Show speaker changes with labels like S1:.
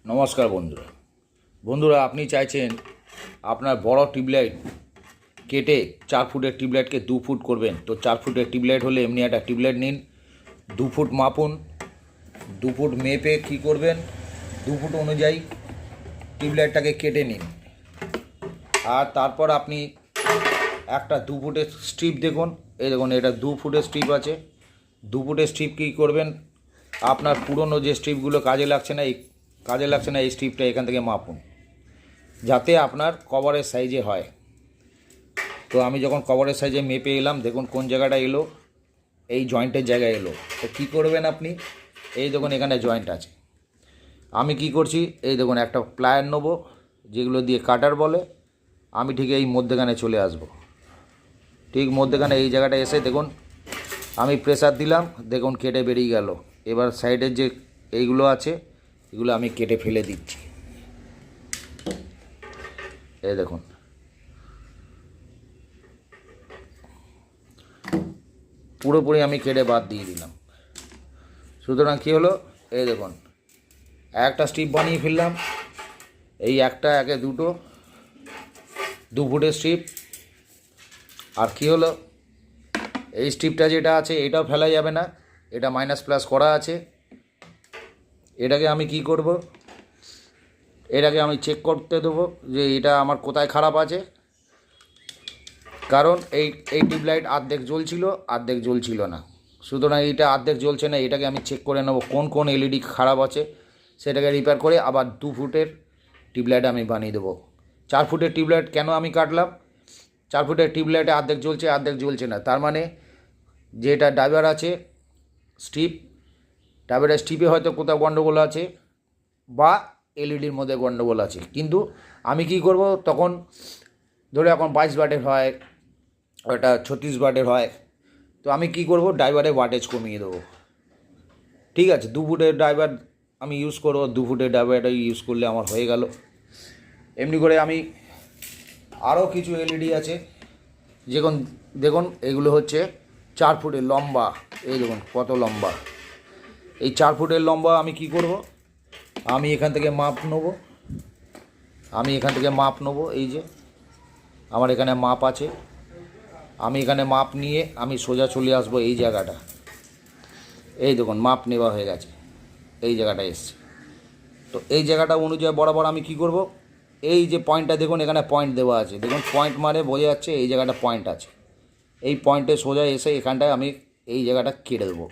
S1: নমস্কার বন্ধুরা আপনি চাইছেন আপনার বড় টিউবলাইট কেটে 4 ফুটের টিউবলাইটকে 2 ফুট করবেন। তো 4 ফুটের টিউবলাইট হলে এমনি একটা টিউবলাইট নিন, 2 ফুট মাপুন, 2 ফুট মেপে কী করবেন, 2 ফুট অনুযায়ী টিউবলাইটটাকে কেটে নিন। আর তারপর আপনি একটা 2 ফুটের স্ট্রিপ দেখুন, এই দেখুন এটা 2 ফুটের স্ট্রিপ আছে। 2 ফুটের স্ট্রিপ কী করবেন, আপনার পুরনো যে স্ট্রিপগুলো কাজে লাগছে না এই স্ট্রিপটা এখান থেকে মাপুন, যাতে আপনার কভারের সাইজে হয়। তো আমি যখন কভারের সাইজে মেপে এলাম, দেখুন কোন জায়গাটা এলো, এই জয়েন্টের জায়গায় এলো। তো কী করবেন আপনি, এই দেখুন এখানে জয়েন্ট আছে। আমি কি করছি, এই দেখুন একটা প্লায়ার নেবো, যেগুলো দিয়ে কাটার বলে। আমি ঠিক এই মধ্যেখানে চলে আসব, ঠিক মধ্যেখানে এই জায়গাটা এসে দেখুন আমি প্রেসার দিলাম, দেখুন কেটে বেরিয়ে গেল। এবার সাইডের যে এইগুলো আছে এগুলো আমি কেটে ফেলে দিচ্ছি। এই দেখুন পুরোপুরি আমি কেটে বাদ দিয়ে দিলাম। সুতরাং কী হলো, এই দেখুন একটা স্ট্রিপ বানিয়ে ফেললাম, এই একটা একে দুটো 2 ফুটের স্ট্রিপ। আর কী হলো, এই স্ট্রিপটা যেটা আছে এটাও ফেলা যাবে না, এটা মাইনাস প্লাস করা আছে। এটাকে আমি কি করব, এটাকে আমি চেক করতে দেবো যে এটা আমার কোথায় খারাপ আছে। কারণ এই টিউবলাইট অর্ধেক জ্বলছিল না। সুতরাং এইটা অর্ধেক জ্বলছে না, এটাকে আমি চেক করে নেবো কোন এলইডি খারাপ আছে, সেটাকে রিপেয়ার করে আবার 2 ফুটের টিউবলাইট আমি বানিয়ে দেবো। 4 ফুটের টিউবলাইট কেন আমি কাটলাম, 4 ফুটের টিউবলাইটে অর্ধেক জ্বলছে না, তার মানে যেটা ড্রাইভার আছে ড্রাইভারের স্ট্রিপে হয়তো কোথাও গণ্ডগোল আছে বা এলইডির মধ্যে গণ্ডগোল আছে। কিন্তু আমি কি করব, তখন ধরে এখন 22 ওয়াটের হয়, ওটা 36 ওয়াটের হয়, তো আমি কি করব, ড্রাইভারের ওয়াটেজ কমিয়ে দেবো। ঠিক আছে, 2 ফুটের ড্রাইভার আমি ইউজ করব, 2 ফুটের ড্রাইভারটা ইউজ করলে আমার হয়ে গেল। এমনি করে আমি আরও কিছু এলইডি আছে, দেখুন এগুলো হচ্ছে 4 ফুটের লম্বা, এই দেখুন কত লম্বা। এই 4 ফুটের লম্বা আমি কি করব, আমি এখান থেকে মাপ নেব, এই যে আমার এখানে মাপ আছে, আমি এখানে মাপ নিয়ে আমি সোজা চলে আসবো এই জায়গাটা। এই দেখুন মাপ নেওয়া হয়ে গেছে, এই জায়গাটা এসছে। তো এই জায়গাটা অনুযায়ী বরাবর আমি কি করব, এই যে পয়েন্টটা দেখুন এখানে পয়েন্ট দেওয়া আছে, দেখুন পয়েন্ট মানে বোঝা যাচ্ছে এই জায়গাটা পয়েন্ট আছে। এই পয়েন্টে সোজা এসে এখানটায় আমি এই জায়গাটা কেটে দেবো।